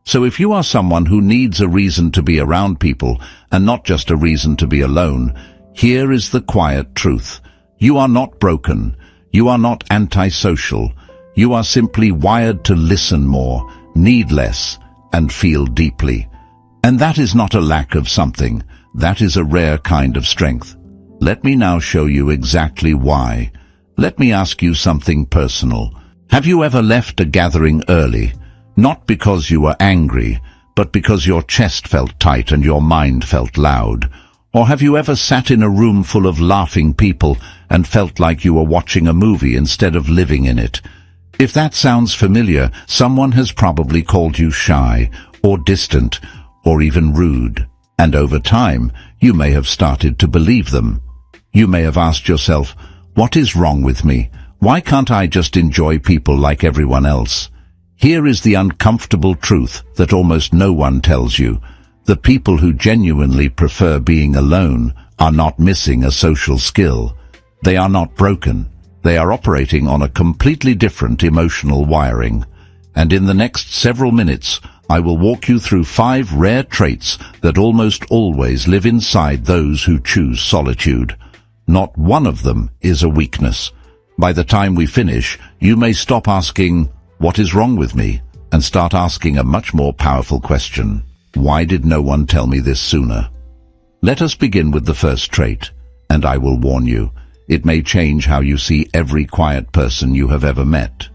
So if you are someone who needs a reason to be around people and not just a reason to be alone, here is the quiet truth. You are not broken. You are not antisocial. You are simply wired to listen more, need less, and feel deeply. And that is not a lack of something. That is a rare kind of strength. Let me now show you exactly why. Let me ask you something personal. Have you ever left a gathering early? Not because you were angry, but because your chest felt tight and your mind felt loud? Or have you ever sat in a room full of laughing people and felt like you were watching a movie instead of living in it? If that sounds familiar, someone has probably called you shy, or distant, or even rude. And over time, you may have started to believe them. You may have asked yourself, what is wrong with me? Why can't I just enjoy people like everyone else? Here is the uncomfortable truth that almost no one tells you. The people who genuinely prefer being alone are not missing a social skill. They are not broken. They are operating on a completely different emotional wiring. And in the next several minutes, I will walk you through 5 rare traits that almost always live inside those who choose solitude. Not one of them is a weakness. By the time we finish, you may stop asking, "What is wrong with me?" and start asking a much more powerful question. Why did no one tell me this sooner? Let us begin with the first trait, and I will warn you, it may change how you see every quiet person you have ever met.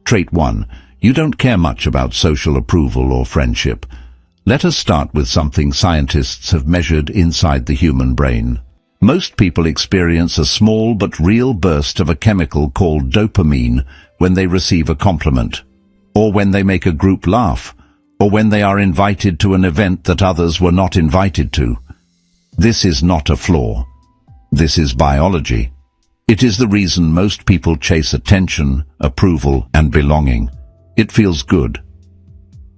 Trait 1. You don't care much about social approval or friendship. Let us start with something scientists have measured inside the human brain. Most people experience a small but real burst of a chemical called dopamine when they receive a compliment, or when they make a group laugh, or when they are invited to an event that others were not invited to. This is not a flaw. This is biology. It is the reason most people chase attention, approval, and belonging. It feels good.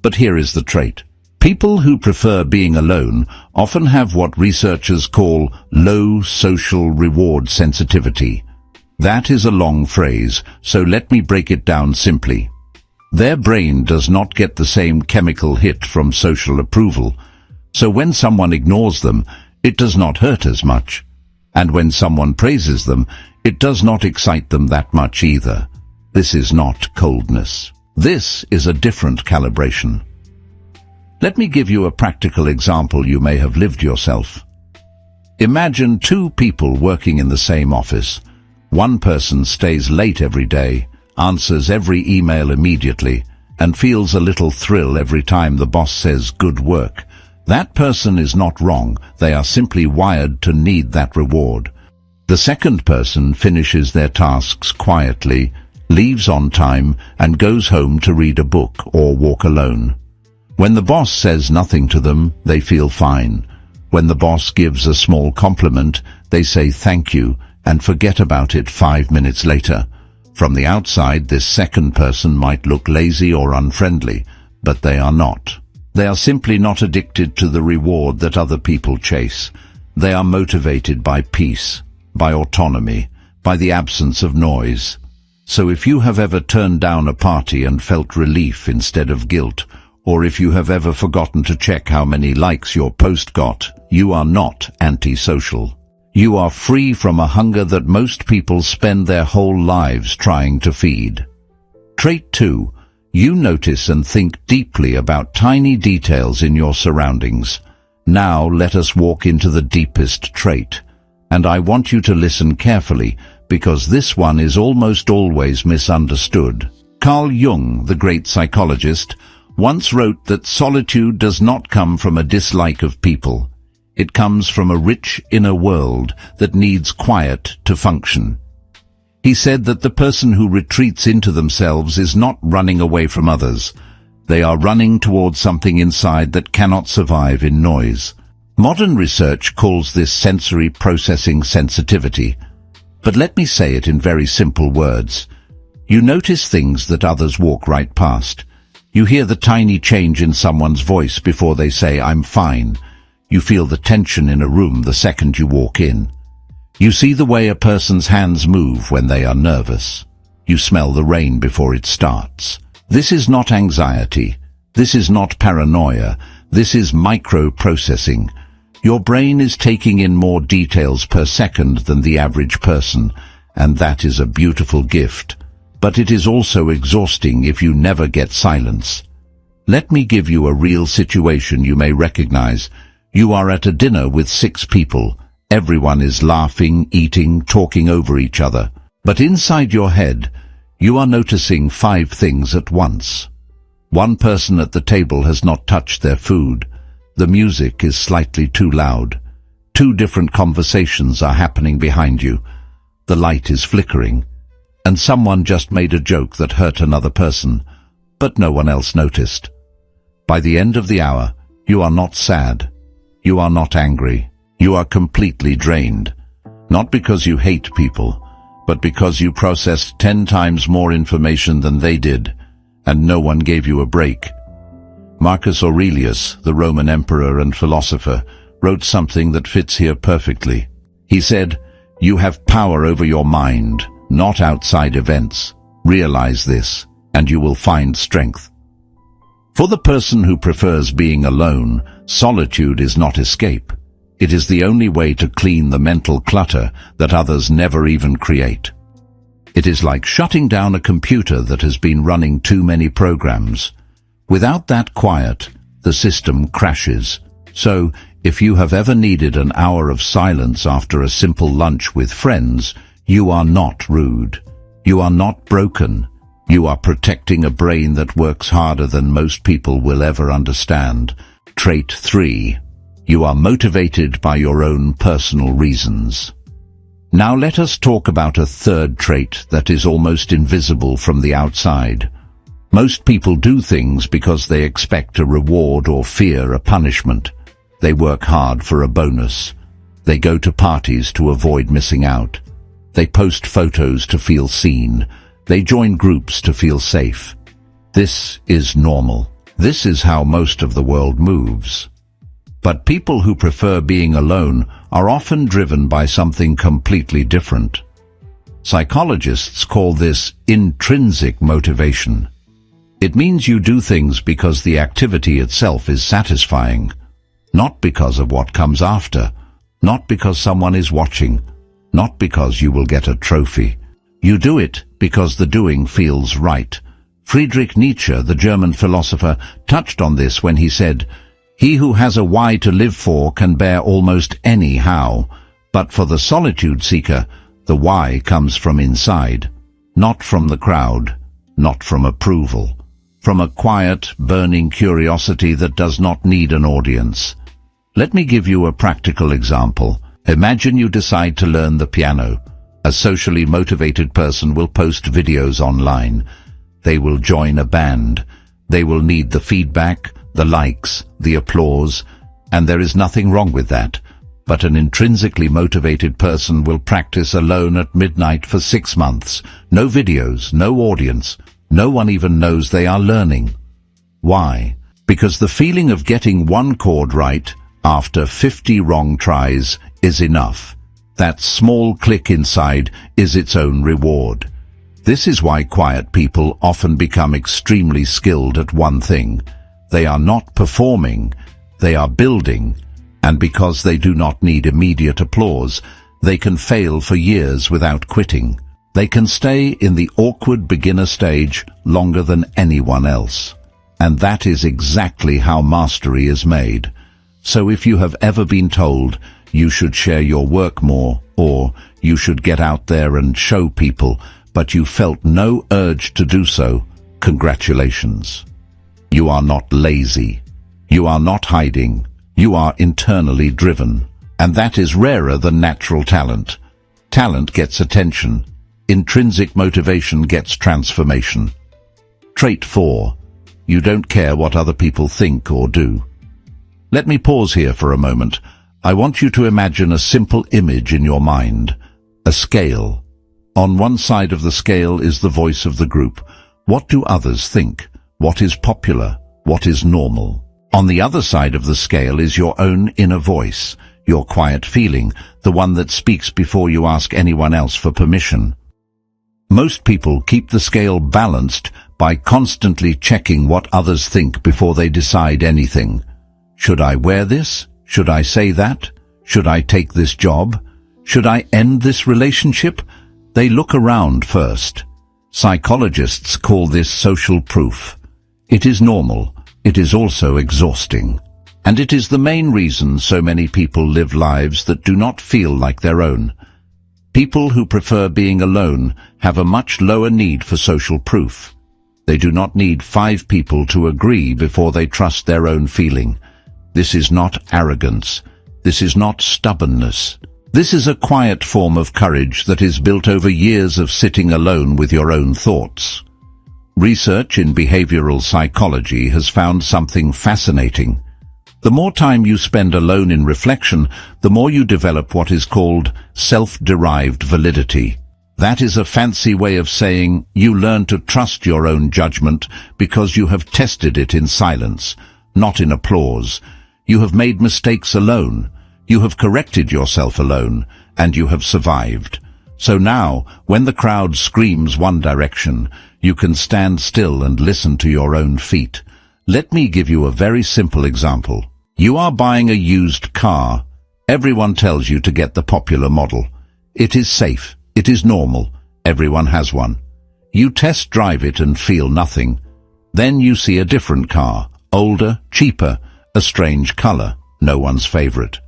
But here is the trait. People who prefer being alone often have what researchers call low social reward sensitivity. That is a long phrase, so let me break it down simply. Their brain does not get the same chemical hit from social approval, so when someone ignores them, it does not hurt as much. And when someone praises them, it does not excite them that much either. This is not coldness. This is a different calibration. Let me give you a practical example you may have lived yourself. Imagine 2 people working in the same office. One person stays late every day, answers every email immediately, and feels a little thrill every time the boss says good work. That person is not wrong. They are simply wired to need that reward. The second person finishes their tasks quietly, leaves on time, and goes home to read a book or walk alone. When the boss says nothing to them, they feel fine. When the boss gives a small compliment, they say thank you and forget about it 5 minutes later. From the outside, this second person might look lazy or unfriendly, but they are not. They are simply not addicted to the reward that other people chase. They are motivated by peace, by autonomy, by the absence of noise. So if you have ever turned down a party and felt relief instead of guilt, or if you have ever forgotten to check how many likes your post got, you are not antisocial. You are free from a hunger that most people spend their whole lives trying to feed. Trait 2. You notice and think deeply about tiny details in your surroundings. Now let us walk into the deepest trait. And I want you to listen carefully, because this one is almost always misunderstood. Carl Jung, the great psychologist, once wrote that solitude does not come from a dislike of people. It comes from a rich inner world that needs quiet to function. He said that the person who retreats into themselves is not running away from others. They are running towards something inside that cannot survive in noise. Modern research calls this sensory processing sensitivity. But let me say it in very simple words. You notice things that others walk right past. You hear the tiny change in someone's voice before they say, "I'm fine." You feel the tension in a room the second you walk in. You see the way a person's hands move when they are nervous. You smell the rain before it starts. This is not anxiety. This is not paranoia. This is micro-processing. Your brain is taking in more details per second than the average person, and that is a beautiful gift. But it is also exhausting if you never get silence. Let me give you a real situation you may recognize. You are at a dinner with 6 people. Everyone is laughing, eating, talking over each other. But inside your head, you are noticing 5 things at once. One person at the table has not touched their food. The music is slightly too loud. 2 different conversations are happening behind you. The light is flickering. And someone just made a joke that hurt another person, but no one else noticed. By the end of the hour, you are not sad. You are not angry. You are completely drained. Not because you hate people, but because you processed 10 times more information than they did, and no one gave you a break. Marcus Aurelius, the Roman emperor and philosopher, wrote something that fits here perfectly. He said, "You have power over your mind, not outside events. Realize this, and you will find strength." For the person who prefers being alone, solitude is not escape. It is the only way to clean the mental clutter that others never even create. It is like shutting down a computer that has been running too many programs. Without that quiet, the system crashes. So, if you have ever needed an hour of silence after a simple lunch with friends, you are not rude. You are not broken. You are protecting a brain that works harder than most people will ever understand. Trait 3. You are motivated by your own personal reasons. Now let us talk about a third trait that is almost invisible from the outside. Most people do things because they expect a reward or fear a punishment. They work hard for a bonus. They go to parties to avoid missing out. They post photos to feel seen. They join groups to feel safe. This is normal. This is how most of the world moves. But people who prefer being alone are often driven by something completely different. Psychologists call this intrinsic motivation. It means you do things because the activity itself is satisfying, not because of what comes after, not because someone is watching, not because you will get a trophy. You do it because the doing feels right. Friedrich Nietzsche, the German philosopher, touched on this when he said, "He who has a why to live for can bear almost any how, but for the solitude seeker, the why comes from inside, not from the crowd, not from approval, from a quiet, burning curiosity that does not need an audience." Let me give you a practical example. Imagine you decide to learn the piano. A socially motivated person will post videos online. They will join a band. They will need the feedback, the likes, the applause, and there is nothing wrong with that. But an intrinsically motivated person will practice alone at midnight for 6 months. No videos, no audience. No one even knows they are learning. Why? Because the feeling of getting one chord right after 50 wrong tries is enough. That small click inside is its own reward. This is why quiet people often become extremely skilled at one thing. They are not performing, they are building, and because they do not need immediate applause, they can fail for years without quitting. They can stay in the awkward beginner stage longer than anyone else. And that is exactly how mastery is made. So if you have ever been told you should share your work more, or you should get out there and show people, but you felt no urge to do so, congratulations. You are not lazy. You are not hiding. You are internally driven. And that is rarer than natural talent. Talent gets attention. Intrinsic motivation gets transformation. Trait 4. You don't care what other people think or do. Let me pause here for a moment. I want you to imagine a simple image in your mind. A scale. On one side of the scale is the voice of the group. What do others think? What is popular? What is normal? On the other side of the scale is your own inner voice, your quiet feeling, the one that speaks before you ask anyone else for permission. Most people keep the scale balanced by constantly checking what others think before they decide anything. Should I wear this? Should I say that? Should I take this job? Should I end this relationship? They look around first. Psychologists call this social proof. It is normal. It is also exhausting. And it is the main reason so many people live lives that do not feel like their own. People who prefer being alone have a much lower need for social proof. They do not need 5 people to agree before they trust their own feeling. This is not arrogance. This is not stubbornness. This is a quiet form of courage that is built over years of sitting alone with your own thoughts. Research in behavioral psychology has found something fascinating. The more time you spend alone in reflection, the more you develop what is called self-derived validity. That is a fancy way of saying you learn to trust your own judgment because you have tested it in silence, not in applause. You have made mistakes alone. You have corrected yourself alone, and you have survived. So now, when the crowd screams one direction, you can stand still and listen to your own feet. Let me give you a very simple example. You are buying a used car. Everyone tells you to get the popular model. It is safe. It is normal. Everyone has one. You test drive it and feel nothing. Then you see a different car, older, cheaper, a strange color, no one's favorite.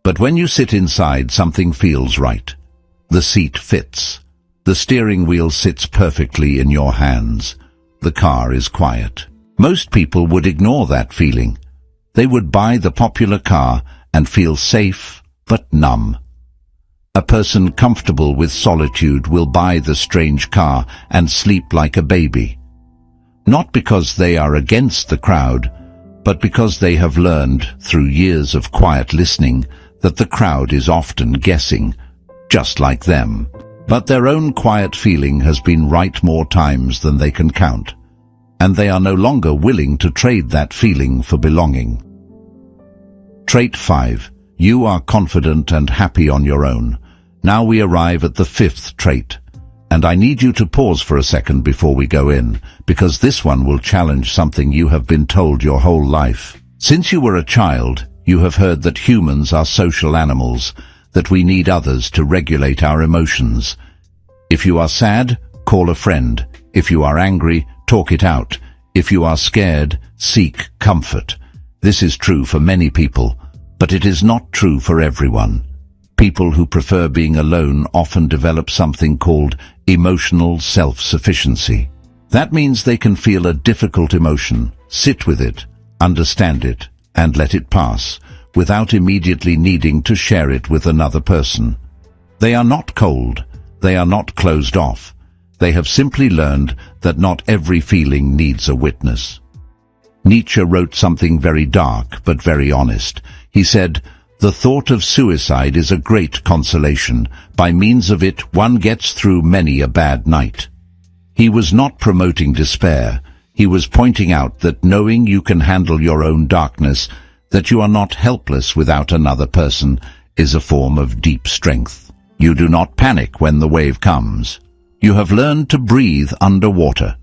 But when you sit inside, something feels right. The seat fits. The steering wheel sits perfectly in your hands. The car is quiet. Most people would ignore that feeling. They would buy the popular car and feel safe but numb. A person comfortable with solitude will buy the strange car and sleep like a baby. Not because they are against the crowd, but because they have learned through years of quiet listening that the crowd is often guessing, just like them. But their own quiet feeling has been right more times than they can count, and they are no longer willing to trade that feeling for belonging. Trait 5. You are confident and happy on your own. Now we arrive at the 5th trait, and I need you to pause for a second before we go in, because this one will challenge something you have been told your whole life. Since you were a child, you have heard that humans are social animals, that we need others to regulate our emotions. If you are sad, call a friend. If you are angry, talk it out. If you are scared, seek comfort. This is true for many people, but it is not true for everyone. People who prefer being alone often develop something called emotional self-sufficiency. That means they can feel a difficult emotion, sit with it, understand it, and let it pass, without immediately needing to share it with another person. They are not cold. They are not closed off. They have simply learned that not every feeling needs a witness. Nietzsche wrote something very dark but very honest. He said, "The thought of suicide is a great consolation. By means of it, one gets through many a bad night." He was not promoting despair. He was pointing out that knowing you can handle your own darkness, that you are not helpless without another person, is a form of deep strength. You do not panic when the wave comes. You have learned to breathe underwater.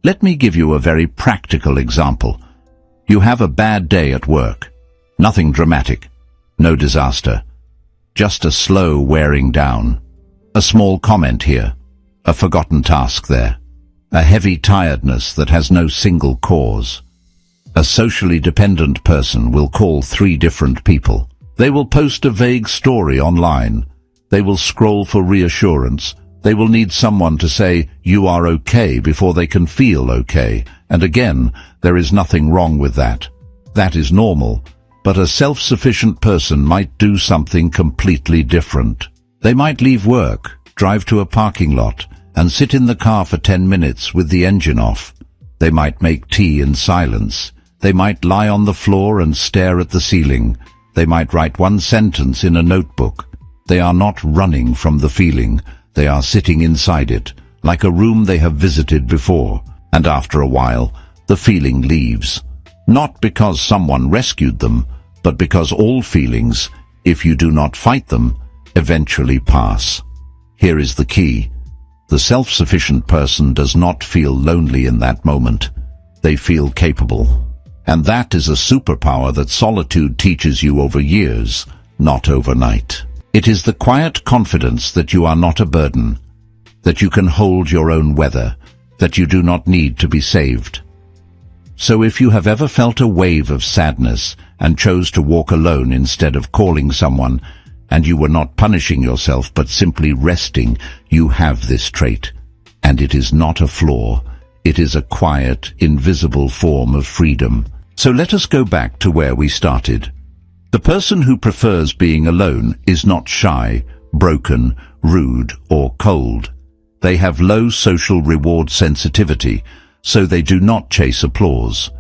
Let me give you a very practical example. You have a bad day at work. Nothing dramatic. No disaster. Just a slow wearing down. A small comment here. A forgotten task there. A heavy tiredness that has no single cause. A socially dependent person will call 3 different people. They will post a vague story online. They will scroll for reassurance. They will need someone to say, "You are okay," before they can feel okay. And again, there is nothing wrong with that. That is normal. But a self-sufficient person might do something completely different. They might leave work, drive to a parking lot, and sit in the car for 10 minutes with the engine off. They might make tea in silence. They might lie on the floor and stare at the ceiling. They might write one sentence in a notebook. They are not running from the feeling. They are sitting inside it, like a room they have visited before. And after a while, the feeling leaves. Not because someone rescued them, but because all feelings, if you do not fight them, eventually pass. Here is the key. The self-sufficient person does not feel lonely in that moment. They feel capable. And that is a superpower that solitude teaches you over years, not overnight. It is the quiet confidence that you are not a burden, that you can hold your own weather, that you do not need to be saved. So if you have ever felt a wave of sadness and chose to walk alone instead of calling someone, and you were not punishing yourself but simply resting, you have this trait. And it is not a flaw. It is a quiet, invisible form of freedom. So let us go back to where we started. The person who prefers being alone is not shy, broken, rude, or cold. They have low social reward sensitivity, so they do not chase applause.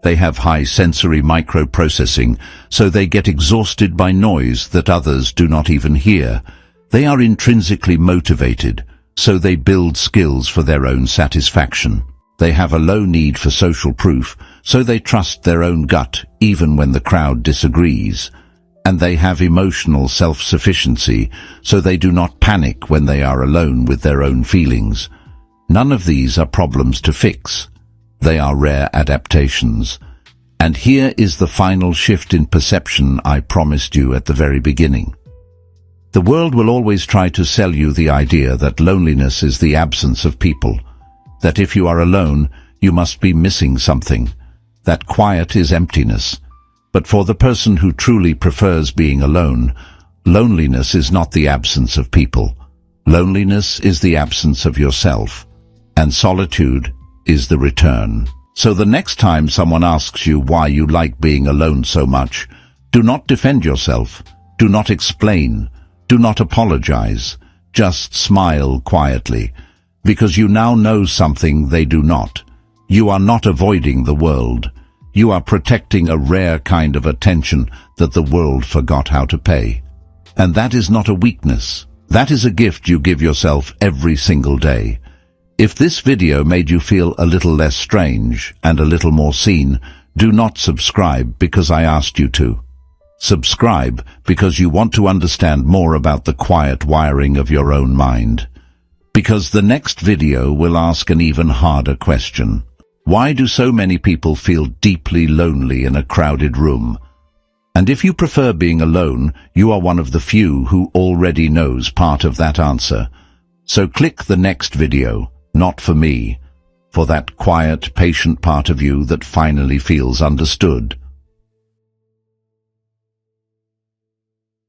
They have high sensory microprocessing, so they get exhausted by noise that others do not even hear. They are intrinsically motivated, so they build skills for their own satisfaction. They have a low need for social proof, so they trust their own gut even when the crowd disagrees. And they have emotional self-sufficiency, so they do not panic when they are alone with their own feelings. None of these are problems to fix. They are rare adaptations. And here is the final shift in perception I promised you at the very beginning. The world will always try to sell you the idea that loneliness is the absence of people, that if you are alone, you must be missing something, that quiet is emptiness. But for the person who truly prefers being alone, loneliness is not the absence of people. Loneliness is the absence of yourself, and solitude is the return. So the next time someone asks you why you like being alone so much, do not defend yourself, do not explain, do not apologize, just smile quietly, because you now know something they do not. You are not avoiding the world. You are protecting a rare kind of attention that the world forgot how to pay. And that is not a weakness. That is a gift you give yourself every single day. If this video made you feel a little less strange and a little more seen, do not subscribe because I asked you to. Subscribe because you want to understand more about the quiet wiring of your own mind. Because the next video will ask an even harder question. Why do so many people feel deeply lonely in a crowded room? And if you prefer being alone, you are one of the few who already knows part of that answer. So click the next video, not for me, for that quiet, patient part of you that finally feels understood.